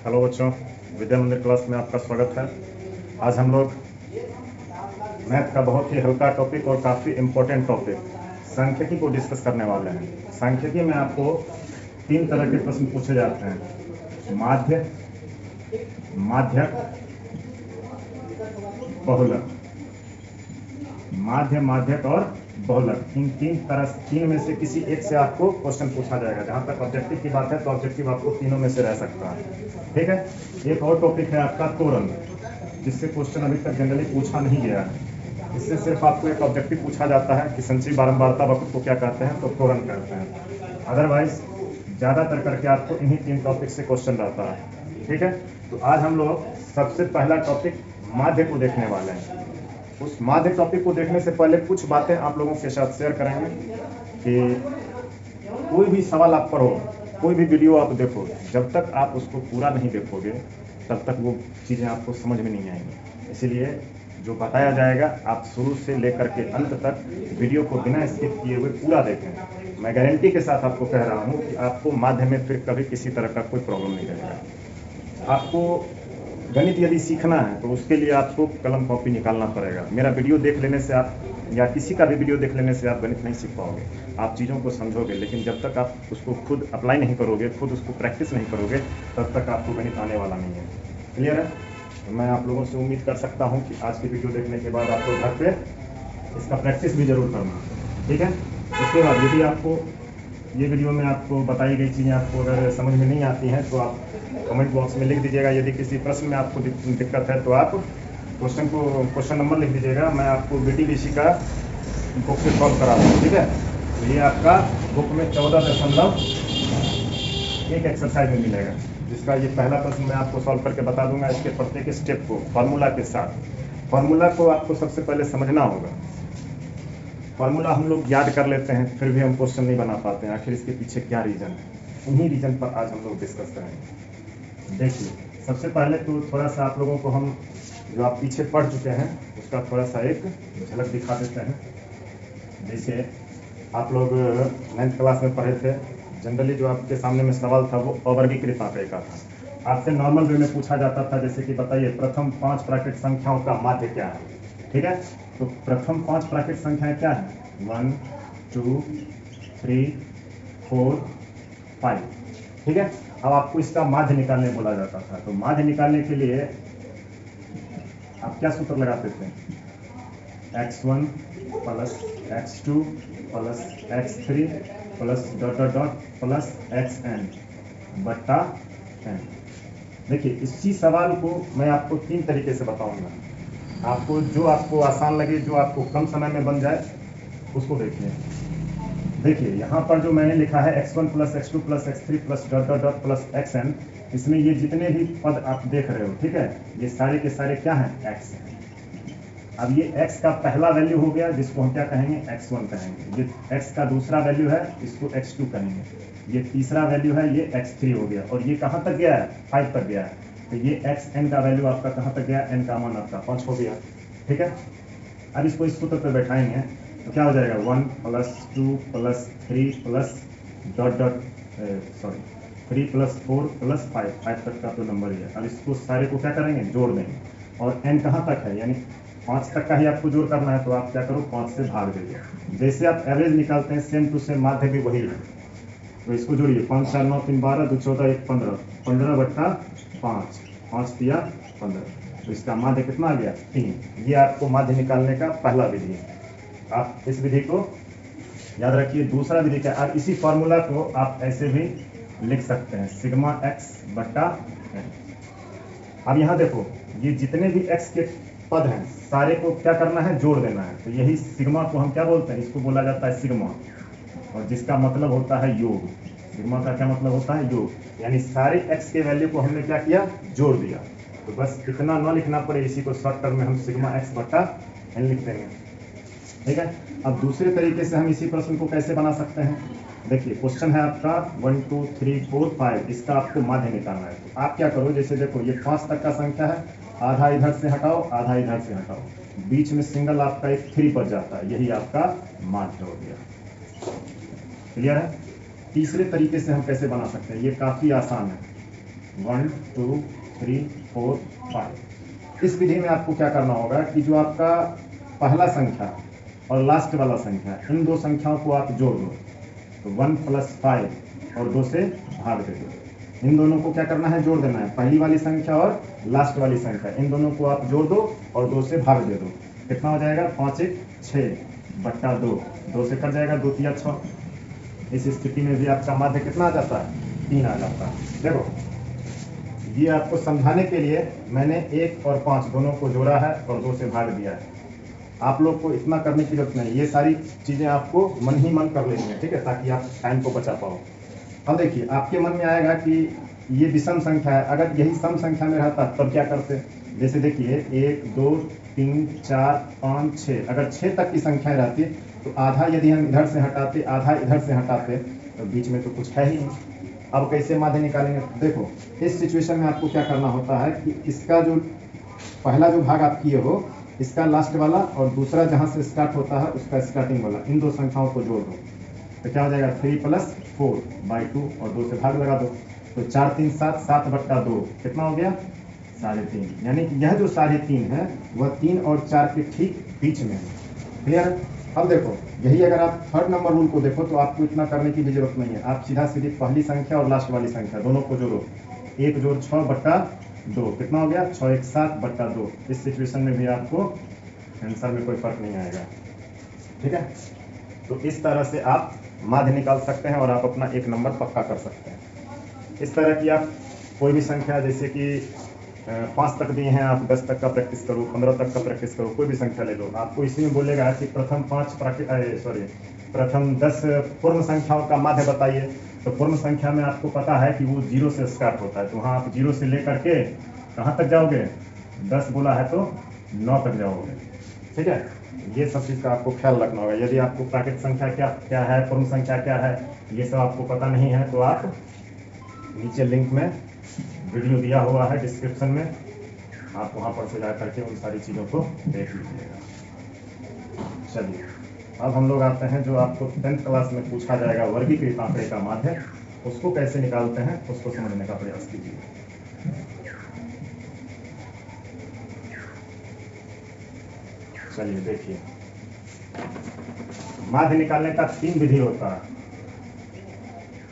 Hello बच्चों, विद्या मंदिर class में आपका स्वागत है। आज हम लोग मैथ का बहुत ही हल्का टॉपिक और काफ़ी इम्पोर्टेंट टॉपिक सांख्यिकी को डिस्कस करने वाले हैं। सांख्यिकी में आपको 3 तरह के प्रश्न पूछे जाते हैं: माध्य, माध्यक, बहुलक। माध्य, माध्यक और बहुलक, इन तीन में से किसी एक से आपको क्वेश्चन पूछा जाएगा। जहां तक ऑब्जेक्टिव की बात है तो ऑब्जेक्टिव आपको तीनों में से रह सकता है। ठीक है। एक और टॉपिक है आपका तोरण, जिससे क्वेश्चन अभी तक जनरली पूछा नहीं गया है। इससे सिर्फ आपको एक ऑब्जेक्टिव पूछा जाता है कि संचयी बारंबारता वक्र को क्या कहते हैं, तो तोरण कहते हैं। अदरवाइज ज़्यादातर करके आपको इन्हीं 3 टॉपिक से क्वेश्चन रहता है। ठीक है। तो आज हम लोग सबसे पहला टॉपिक माध्य को देखने वाले हैं। उस माध्य टॉपिक को देखने से पहले कुछ बातें आप लोगों के साथ शेयर करेंगे कि कोई भी सवाल आप पढ़ो, कोई भी वीडियो आप देखो, जब तक आप उसको पूरा नहीं देखोगे तब तक वो चीज़ें आपको समझ में नहीं आएंगी। इसीलिए जो बताया जाएगा आप शुरू से लेकर के अंत तक वीडियो को बिना स्किप किए हुए पूरा देखें। मैं गारंटी के साथ आपको कह रहा हूँ कि आपको माध्य में फिर कभी किसी तरह का कोई प्रॉब्लम नहीं रहेगा। आपको गणित यदि सीखना है तो उसके लिए आपको कलम कॉपी निकालना पड़ेगा। मेरा वीडियो देख लेने से आप या किसी का भी वीडियो देख लेने से आप गणित नहीं सीख पाओगे। आप चीज़ों को समझोगे, लेकिन जब तक आप उसको खुद अप्लाई नहीं करोगे, खुद उसको प्रैक्टिस नहीं करोगे, तब तक आपको गणित आने वाला नहीं है। क्लियर है? तो मैं आप लोगों से उम्मीद कर सकता हूँ कि आज की वीडियो देखने के बाद आपको घर पे इसका प्रैक्टिस भी ज़रूर करना। ठीक है। उसके बाद यदि आपको ये वीडियो में आपको बताई गई चीज़ें आपको अगर समझ में नहीं आती हैं तो आप कमेंट बॉक्स में लिख दीजिएगा। यदि किसी प्रश्न में आपको दिक्कत है तो आप क्वेश्चन नंबर लिख दीजिएगा। मैं आपको BTBC का बुक से सॉल्व करा दूँ। ठीक है। तो ये आपका बुक में 14.1 एक्सरसाइज में मिलेगा, जिसका ये पहला प्रश्न मैं आपको सॉल्व करके बता दूंगा। इसके प्रत्येक स्टेप को फार्मूला के साथ, फार्मूला को आपको सबसे पहले समझना होगा। फार्मूला हम लोग याद कर लेते हैं, फिर भी हम क्वेश्चन नहीं बना पाते हैं। आखिर इसके पीछे क्या रीज़न है, उन्हीं रीज़न पर आज हम लोग डिस्कस करेंगे। देखिए, सबसे पहले तो थोड़ा सा आप लोगों को हम जो आप पीछे पढ़ चुके हैं उसका थोड़ा सा एक झलक दिखा देते हैं। जैसे आप लोग 9th क्लास में पढ़े थे, जनरली जो आपके सामने में सवाल था वो अवर्गीकृत आंकड़े का था। आपसे नॉर्मल वे में पूछा जाता था, जैसे कि बताइए प्रथम 5 प्राकृत संख्याओं का माध्य क्या है। ठीक है। तो प्रथम 5 प्राकृत संख्याएं क्या है? 1 2 3 4 5। ठीक है। अब आपको इसका माध्य निकालने बोला जाता था। तो माध्य निकालने के लिए आप क्या सूत्र लगाते थे? x1 plus x2 plus x3 plus dot dot dot plus xn बट्टा n। देखिए, इसी सवाल को मैं आपको 3 तरीके से बताऊंगा। आपको जो आपको आसान लगे, जो आपको कम समय में बन जाए, उसको देखिए। देखिए, यहाँ पर जो मैंने लिखा है x1 plus x2 plus x3 plus dot dot dot plus xn, इसमें ये जितने भी पद आप देख रहे हो, ठीक है, ये सारे के सारे क्या हैं? x हैं। अब ये x का पहला वैल्यू हो गया, जिसको हम क्या कहेंगे? x1 कहेंगे। ये x का दूसरा वैल्यू है, इसको x2 कहेंगे। ये तीसरा वैल्यू है, ये x3 हो गया। और ये कहाँ तक गया है? 5 तक गया है। तो ये xn का वैल्यू आपका कहाँ तक गया? n का मान आपका 5 हो गया। ठीक है। अब इसको इस सूत्र पर बैठाएंगे तो क्या हो जाएगा? 1 plus 2 plus 3 plus dot dot 3 plus 4 plus 5 तक का तो नंबर ही है। अब इसको सारे को क्या करेंगे? जोड़ देंगे। और n कहाँ तक है? यानी 5 तक का ही आपको जोड़ करना है। तो आप क्या करो? 5 से भाग दीजिए। जैसे आप एवरेज निकालते हैं, सेम टू सेम माध्य भी वही है। तो इसको जोड़िए। 5 4 9 3 12 2 14 1 15, 15 बट्टा 5, 5 दिया 15। तो इसका माध्य कितना आ गया? 3। ये आपको माध्य निकालने का पहला विधि है। आप इस विधि को याद रखिए। दूसरा विधि क्या? आप इसी फॉर्मूला को आप ऐसे भी लिख सकते हैं, सिग्मा x बट्टा n। अब यहाँ देखो, ये जितने भी x के पद हैं सारे को क्या करना है? जोड़ देना है। तो यही सिग्मा को हम क्या बोलते हैं? इसको बोला जाता है सिग्मा, और जिसका मतलब होता है योग। सिग्मा का क्या मतलब होता है? योग। यानी सारे x के वैल्यू को हमने क्या किया? जोड़ दिया। तो बस इतना ना लिखना पड़े, इसी को शॉर्ट टर्म में हम सिग्मा x बट्टा n लिख देंगे। ठीक है। अब दूसरे तरीके से हम इसी प्रश्न को कैसे बना सकते हैं? देखिए, क्वेश्चन है आपका 1 2 3 4 5, इसका आपको माध्य निकालना है। तो आप क्या करो? जैसे देखो, ये 5 तक का संख्या है, आधा इधर से हटाओ, आधा इधर से हटाओ, बीच में सिंगल आपका एक 3 बच जाता है, यही आपका माध्य हो गया। क्लियर है? तीसरे तरीके से हम कैसे बना सकते हैं? ये काफ़ी आसान है। 1 2 3 4 5। इस विधि में आपको क्या करना होगा कि जो आपका पहला संख्या और लास्ट वाला संख्या, इन दो संख्याओं को आप जोड़ दो, तो 1 + 5 और 2 से भाग दे दो। इन दोनों को क्या करना है, जोड़ देना है, पहली वाली संख्या और लास्ट वाली संख्या, इन दोनों को आप जोड़ दो और 2 से भाग दे दो। कितना हो जाएगा, 5 × 6 बट्टा 2, 2 से कट जाएगा, 2 × 3 = 6। इस स्थिति में भी आपका माध्य कितना आ जाता है, 3 आ जाता है। देखो, ये आपको समझाने के लिए मैंने 1 और 5 दोनों को जोड़ा है और 2 से भाग दिया है। आप लोग को इतना करने की जरूरत नहीं, ये सारी चीज़ें आपको मन ही मन कर लेनी है, ठीक है, ताकि आप टाइम को बचा पाओ। अब देखिए, आपके मन में आएगा कि ये विषम संख्या है, अगर यही सम संख्या में रहता तब क्या करते। जैसे देखिए 1 2 3 4 5 6, अगर 6 तक की संख्या रहती तो आधा यदि हम इधर से हटाते, आधा इधर से हटाते, तो बीच में तो कुछ है ही नहीं। अब कैसे माध्य निकालेंगे, देखो इस सिचुएशन में आपको क्या करना होता है कि इसका जो पहला जो भाग आप किए हो, इसका लास्ट वाला और दूसरा जहाँ से स्टार्ट होता है उसका स्टार्टिंग वाला, इन दो संख्याओं को जोड़ दो, तो क्या हो जाएगा, 3 + 4/2 और 2 से भाग लगा दो, तो 4 × 3 = 7, 7/2 कितना हो गया, 3.5। यानी कि यह जो 3.5 है वह 3 और 4 के ठीक बीच में है। क्लियर है। अब देखो, यही अगर आप थर्ड नंबर रूल को देखो तो आपको इतना करने की भी जरूरत नहीं है, आप सीधा सीधी पहली संख्या और लास्ट वाली संख्या दोनों को जोड़ो, 1 + 6/2 कितना हो गया, 6 × 7/2। इस सिचुएशन में भी आपको आंसर में कोई फर्क नहीं आएगा, ठीक है। तो इस तरह से आप माध्य निकाल सकते हैं और आप अपना 1 नंबर पक्का कर सकते हैं। इस तरह की आप कोई भी संख्या, जैसे कि 5 तक दिए हैं, आप 10 तक का प्रैक्टिस करो, 15 तक का प्रैक्टिस करो, कोई भी संख्या ले लो, आपको इसी में बोलेगा कि प्रथम 10 पूर्ण संख्याओं का माध्य बताइए। तो पूर्ण संख्या में आपको पता है कि वो 0 से स्टार्ट होता है, तो वहाँ आप 0 से लेकर के कहाँ तक जाओगे, 10 बोला है तो 9 तक जाओगे, ठीक है। ये सब चीज़ का आपको ख्याल रखना होगा। यदि आपको प्राकृत संख्या क्या है, पूर्ण संख्या क्या है, ये सब आपको पता नहीं है, तो आप नीचे लिंक में वीडियो दिया हुआ है डिस्क्रिप्शन में, आप वहाँ पर से जा करके उन सारी चीज़ों को देख लीजिएगा। चलिए, अब हम लोग आते हैं जो आपको 10th क्लास में पूछा जाएगा, वर्गीकृत आंकड़े का माध्य, उसको कैसे निकालते हैं उसको समझने का प्रयास कीजिए। चलिए देखिए, माध्य निकालने का 3 विधि होता है।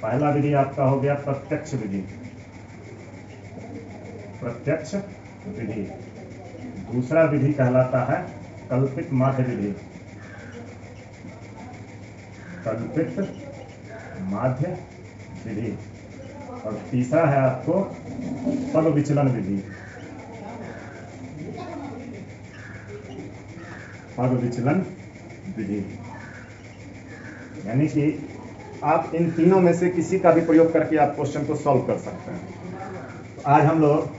पहला विधि आपका हो गया प्रत्यक्ष विधि, प्रत्यक्ष विधि। दूसरा विधि कहलाता है कल्पित माध्य विधि, कल्पित माध्य विधि। और तीसरा है आपको पग विचलन विधि, पग विचलन विधि। यानी कि आप इन तीनों में से किसी का भी प्रयोग करके आप क्वेश्चन को सॉल्व कर सकते हैं। तो आज हम लोग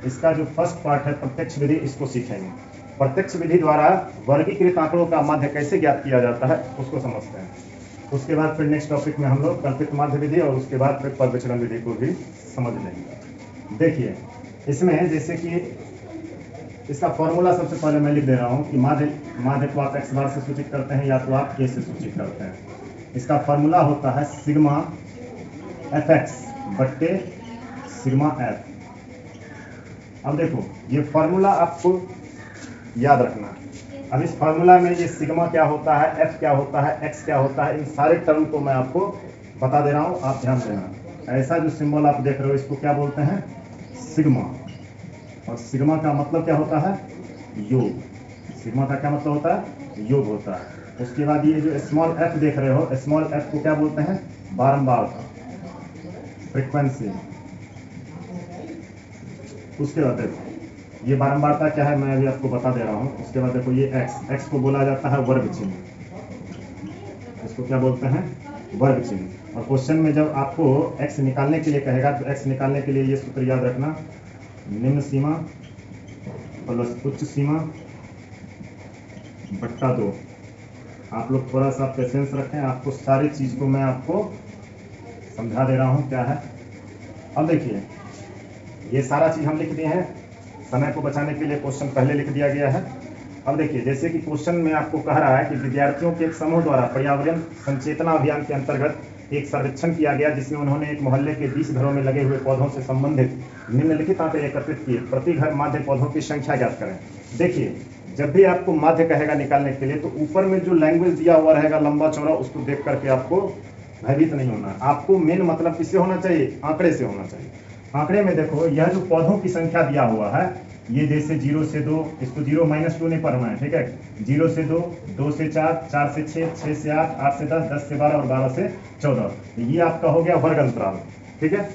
इसका जो फर्स्ट पार्ट है प्रत्यक्ष विधि, इसको सीखेंगे। प्रत्यक्ष विधि द्वारा वर्गीकृत आंकड़ों का माध्य कैसे ज्ञात किया जाता है उसको समझते हैं। उसके बाद फिर नेक्स्ट टॉपिक में हम लोग कल्पित माध्य विधि और उसके बाद फिर पग विचलन विधि को भी समझ लेंगे। देखिए, इसमें जैसे कि इसका फॉर्मूला सबसे पहले मैं लिख दे रहा हूँ कि माध्य को आप x बार से सूचित करते हैं या तो आप a से सूचित करते हैं। इसका फॉर्मूला होता है सिग्मा fx बट्टे सिग्मा f। अब देखो, ये फॉर्मूला आपको याद रखना। अब इस फॉर्मूला में ये सिग्मा क्या होता है, f क्या होता है, x क्या होता है, इन सारे टर्म को मैं आपको बता दे रहा हूँ, आप ध्यान देना। ऐसा जो सिंबल आप देख रहे हो इसको क्या बोलते हैं, सिग्मा। और सिग्मा का मतलब क्या होता है, योग। सिग्मा का क्या मतलब होता है, योग होता है। उसके बाद ये जो स्मॉल f देख रहे हो, स्मॉल f को क्या बोलते हैं, बारंबारता, फ्रीक्वेंसी। उसके बाद देखो ये बारंबारता क्या है, मैं अभी आपको बता दे रहा हूँ। उसके बाद देखो ये x को बोला जाता है वर्ग चिन्ह, इसको क्या बोलते हैं, वर्ग चिन्ह। और क्वेश्चन में जब आपको x निकालने के लिए कहेगा तो x निकालने के लिए ये सूत्र याद रखना, निम्न सीमा प्लस उच्च सीमा बट्टा 2। आप लोग थोड़ा सा पेशेंस रखें, आपको सारी चीज़ को मैं आपको समझा दे रहा हूँ क्या है। अब देखिए, ये सारा चीज़ हम लिख दिए हैं, समय को बचाने के लिए क्वेश्चन पहले लिख दिया गया है। अब देखिए, जैसे कि क्वेश्चन में आपको कह रहा है कि विद्यार्थियों के एक समूह द्वारा पर्यावरण संचेतना अभियान के अंतर्गत एक सर्वेक्षण किया गया जिसमें उन्होंने एक मोहल्ले के 20 घरों में लगे हुए पौधों से संबंधित निम्नलिखित आंकड़े एकत्रित किए। प्रति घर माध्य पौधों की संख्या ज्ञात करें। देखिए, जब भी आपको माध्य कहेगा निकालने के लिए तो ऊपर में जो लैंग्वेज दिया हुआ रहेगा लंबा चौड़ा, उसको देख करके आपको भयभीत नहीं होना। आपको मेन मतलब किससे होना चाहिए? आंकड़े से होना चाहिए। आंकड़े में देखो, यह जो पौधों की संख्या दिया हुआ है, ये जैसे 0 से 2, इसको 0 - 2 नहीं पढ़ना है, ठीक है। 0 से 2, 2 से 4, 4 से 6, 6 से 8, 8 से 10, 10 से 12 और 12 से 14। ये आपका हो गया वर्ग अंतराल, ठीक है।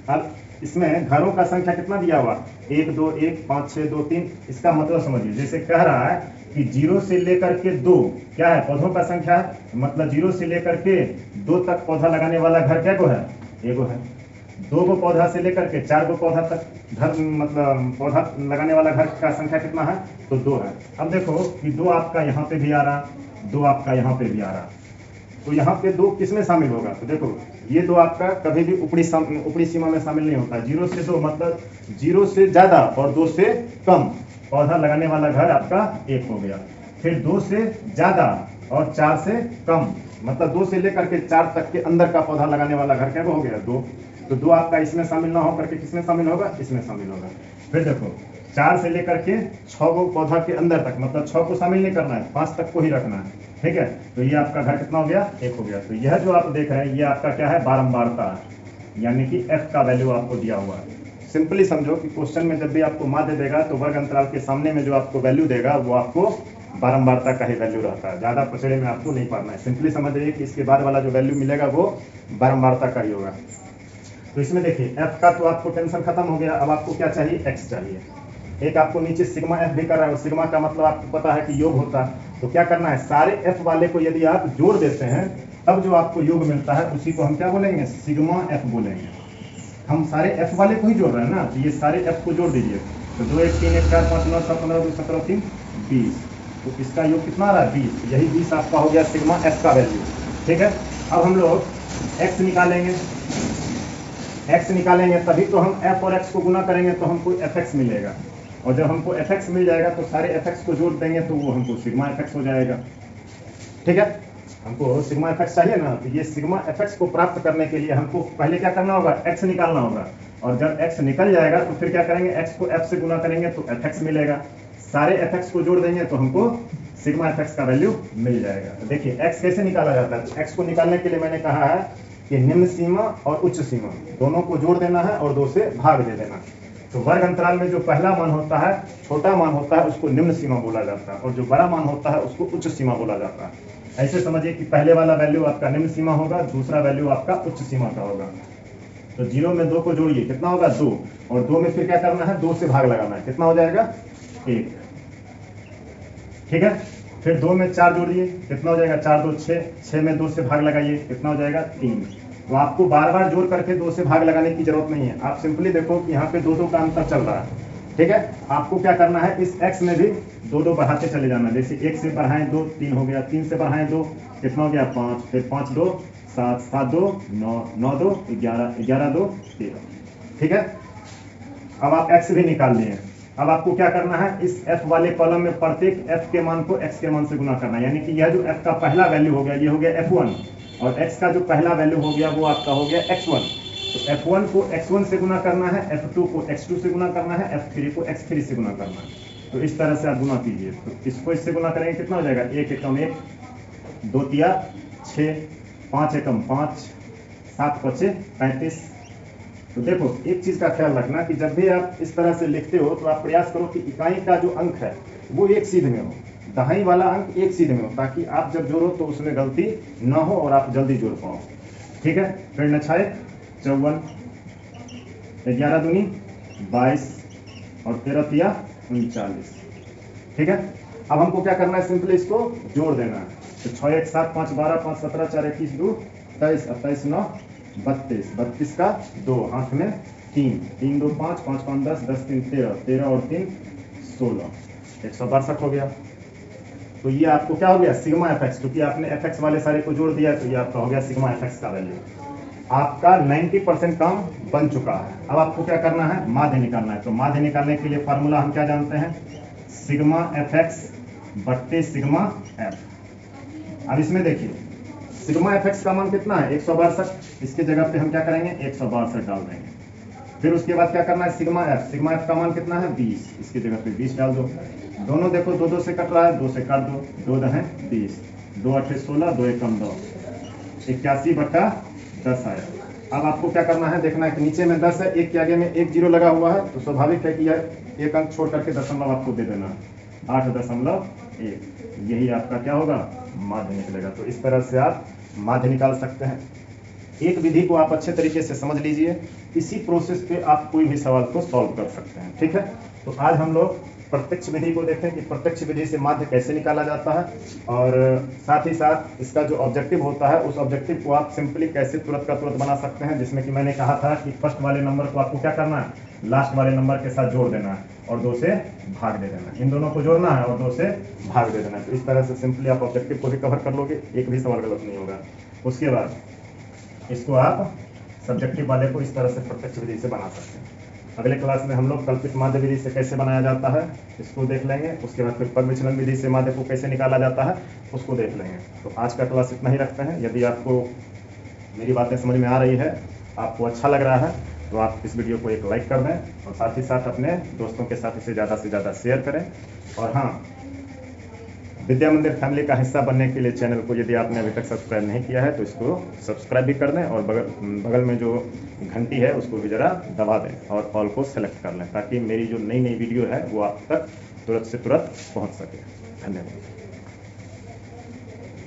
अब इसमें घरों का संख्या कितना दिया हुआ? 1 2 1 5 6 2 3। इसका मतलब समझिए, जैसे कह रहा है कि 0 से लेकर के 2 क्या है? पौधों का संख्या है। मतलब 0 से लेकर के 2 तक पौधा लगाने वाला घर क्या को है? एगो है। 2 गो पौधा से लेकर के 4 गो पौधा तक घर, मतलब पौधा लगाने वाला घर का संख्या कितना है? तो 2 है। अब देखो कि 2 आपका यहाँ पे भी आ रहा, 2 आपका यहाँ पे भी आ रहा, तो यहाँ पे 2 किसमें शामिल होगा? तो देखो, ये 2 आपका कभी भी ऊपरी सीमा में शामिल नहीं होता। 0 से 2 मतलब 0 से ज्यादा और 2 से कम पौधा लगाने वाला घर आपका 1 हो गया। फिर 2 से ज्यादा और 4 से कम, मतलब 2 से लेकर के 4 तक के अंदर का पौधा लगाने वाला घर क्या हो गया? 2। तो 2 आपका इसमें शामिल ना होकर के किसमें शामिल होगा? इसमें शामिल होगा। फिर देखो, 4 से लेकर के 6 गो पौधा के अंदर तक, मतलब 6 को शामिल नहीं करना है, 5 तक को ही रखना है, ठीक है। तो ये आपका घर कितना हो गया? 1 हो गया। तो यह जो आप देख रहे हैं ये आपका क्या है? बारंबारता, यानी कि f का वैल्यू आपको दिया हुआ है। सिंपली समझो कि क्वेश्चन में जब भी आपको माध्य देगा तो वर्ग अंतराल के सामने में जो आपको वैल्यू देगा वो आपको बारंबारता का ही वैल्यू रहता है। ज्यादा पचड़े में आपको नहीं पढ़ना है। सिंपली समझ रही कि इसके बाद वाला जो वैल्यू मिलेगा वो बारंबारता का ही होगा। तो इसमें देखिए, f का तो आपको टेंशन खत्म हो गया। अब आपको क्या चाहिए? x चाहिए। एक आपको नीचे सिग्मा f भी कर रहा है, और सिग्मा का मतलब आपको पता है कि योग होता है। तो क्या करना है? सारे f वाले को यदि आप जोड़ देते हैं तब जो आपको योग मिलता है उसी को हम क्या बोलेंगे? सिग्मा f बोलेंगे। हम सारे f वाले को ही जोड़ रहे हैं ना, तो ये सारे f को जोड़ दीजिए। तो 2 1 3 1 4 5 9 7 15 2 17 3 20। तो इसका योग कितना आ रहा है? 20। यही 20 आपका हो गया सिग्मा f का वैल्यू, ठीक है। अब हम लोग x निकालेंगे। x निकालेंगे तभी तो हम f और x को गुना करेंगे तो हमको fx मिलेगा, और जब हमको fx मिल जाएगा तो सारे fx को जोड़ देंगे तो वो हमको सिग्मा fx हो जाएगा, ठीक है। हमको सिग्मा fx चाहिए ना, तो ये सिग्मा fx को प्राप्त करने के लिए हमको पहले क्या करना होगा? x निकालना होगा, और जब x निकल जाएगा तो फिर क्या करेंगे? x को f से गुना करेंगे तो fx मिलेगा। सारे fx को जोड़ देंगे तो हमको सिग्मा fx का वैल्यू मिल जाएगा। तो देखिए x कैसे निकाला जाता है। तो x को निकालने के लिए मैंने कहा है कि निम्न सीमा और उच्च सीमा दोनों को जोड़ देना है और 2 से भाग दे देना। तो वर्ग अंतराल में जो पहला मान होता है, छोटा मान होता है, उसको निम्न सीमा बोला जाता है, और जो बड़ा मान होता है उसको उच्च सीमा बोला जाता है। ऐसे समझिए कि पहले वाला वैल्यू आपका निम्न सीमा होगा, दूसरा वैल्यू आपका उच्च सीमा का होगा। तो 0 में 2 को जोड़िए, कितना होगा? 2। और 2 में फिर क्या करना है? 2 से भाग लगाना है, कितना हो जाएगा? 1, ठीक है। फिर 2 में 4 जोड़िए, कितना हो जाएगा? 4 2 6। 6 में 2 से भाग लगाइए, कितना हो जाएगा? 3। तो आपको बार बार जोड़ करके 2 से भाग लगाने की जरूरत नहीं है। आप सिंपली देखो कि यहाँ पे 2 का अंतर चल रहा है, ठीक है। आपको क्या करना है? इस x में भी 2 बढ़ाते चले जाना। जैसे 1 से बढ़ाएं 2, 3 हो गया। 3 से बढ़ाएं 2, कितना हो गया? 5। फिर 5 2 7, 7 2 9, 9 2 11, 11 2 13, ठीक है। अब आप x भी निकाल लिए। अब आपको क्या करना है? इस f वाले कॉलम में प्रत्येक f के मान को x के मान से गुना करना है, यानी कि यह जो f का पहला वैल्यू हो गया ये हो गया f1, और x का जो पहला वैल्यू हो गया वो आपका हो गया x1। तो f1 को x1 से गुना करना है, f2 को x2 से गुना करना है, f3 को x3 से गुना करना है। तो इस तरह से आप गुना कीजिए। तो इसको इससे गुना करेंगे, कितना हो जाएगा? 1 एकम 1, 2 तिया 6, 5 एकम 5, 7 पचे 35। तो देखो, एक चीज का ख्याल रखना कि जब भी आप इस तरह से लिखते हो तो आप प्रयास करो कि इकाई का जो अंक है वो एक सीध में हो, दहाई वाला अंक एक सीध में हो, ताकि आप जब जोड़ो तो उसमें गलती ना हो और आप जल्दी जोड़ पाओ, ठीक है। फिर नछाए 54, 11 दूनी 22 और 13 तिया 39, ठीक है। अब हमको क्या करना है? सिंपली इसको जोड़ देना है। तो 6 1 7 5 12 5 17 4 21 2 23 28 9 32, 32 का 2, हाथ में 3, 3 2 5 5 5 10 10 3 13, 13 और 3 16, 162 हो गया। तो ये आपको क्या हो गया? सिग्मा fx, क्योंकि आपने fx वाले सारे को जोड़ दिया, तो ये आपका हो गया सिग्मा fx का वैल्यू। आपका 90% काम बन चुका है। अब आपको क्या करना है? माध्य निकालना है। तो माध्य निकालने के लिए फार्मूला हम क्या जानते हैं? सिग्मा fx बट्टे सिग्मा f। अब इसमें देखिए, सिग्मा एफ का मान कितना है 162, इसके जगह पे हम क्या करेंगे 162 डाल देंगे। फिर उसके बाद क्या करना है सिग्मा एफ का मान कितना है 20, इसकी जगह पे 20 डाल दो। दोनों देखो 2 से कट रहा है, 2 से काट दो, 2 है 20, 2 8 16, 2 1 2, 81/10 आया। अब आपको क्या करना है देखना है कि नीचे में 10 है, एक के आगे में 1 0 लगा हुआ है, तो स्वाभाविक है कि यह एक अंक छोड़ करके दशमलव आपको दे देना 8.1, यही आपका क्या होगा माध्य निकलेगा। तो इस तरह से आप माध्य निकाल सकते हैं। एक विधि को आप अच्छे तरीके से समझ लीजिए, इसी प्रोसेस पे आप कोई भी सवाल को सॉल्व कर सकते हैं। ठीक है, तो आज हम लोग प्रत्यक्ष विधि को देखें कि प्रत्यक्ष विधि से माध्य कैसे निकाला जाता है, और साथ ही साथ इसका जो ऑब्जेक्टिव होता है उस ऑब्जेक्टिव को आप सिंपली कैसे तुरंत का तुरंत बना सकते हैं, जिसमें कि मैंने कहा था कि फर्स्ट वाले नंबर को आपको क्या करना है लास्ट वाले नंबर के साथ जोड़ देना है और 2 से भाग दे देना है। इन दोनों को जोड़ना है और 2 से भाग दे देना है। तो इस तरह से सिंपली आप ऑब्जेक्टिव को भी कवर कर लोगे, एक भी सवाल गलत नहीं होगा। उसके बाद इसको आप सब्जेक्टिव वाले को इस तरह से प्रत्यक्ष विधि से बना सकते हैं। अगले क्लास में हम लोग कल्पित माध्य विधि से कैसे बनाया जाता है इसको देख लेंगे। उसके बाद फिर पद विचलन विधि से माध्य को कैसे निकाला जाता है उसको देख लेंगे। तो आज का क्लास इतना ही रखते हैं। यदि आपको मेरी बातें समझ में आ रही है, आपको अच्छा लग रहा है, तो आप इस वीडियो को एक लाइक कर दें और साथ ही साथ अपने दोस्तों के साथ इसे ज़्यादा से ज़्यादा शेयर करें। और हाँ, विद्या मंदिर फैमिली का हिस्सा बनने के लिए चैनल को यदि आपने अभी तक सब्सक्राइब नहीं किया है तो इसको सब्सक्राइब भी कर दें और बगल में जो घंटी है उसको भी ज़रा दबा दें और ऑल को सेलेक्ट कर लें, ताकि मेरी जो नई वीडियो है वो आप तक तुरंत से तुरंत पहुंच सके। धन्यवाद।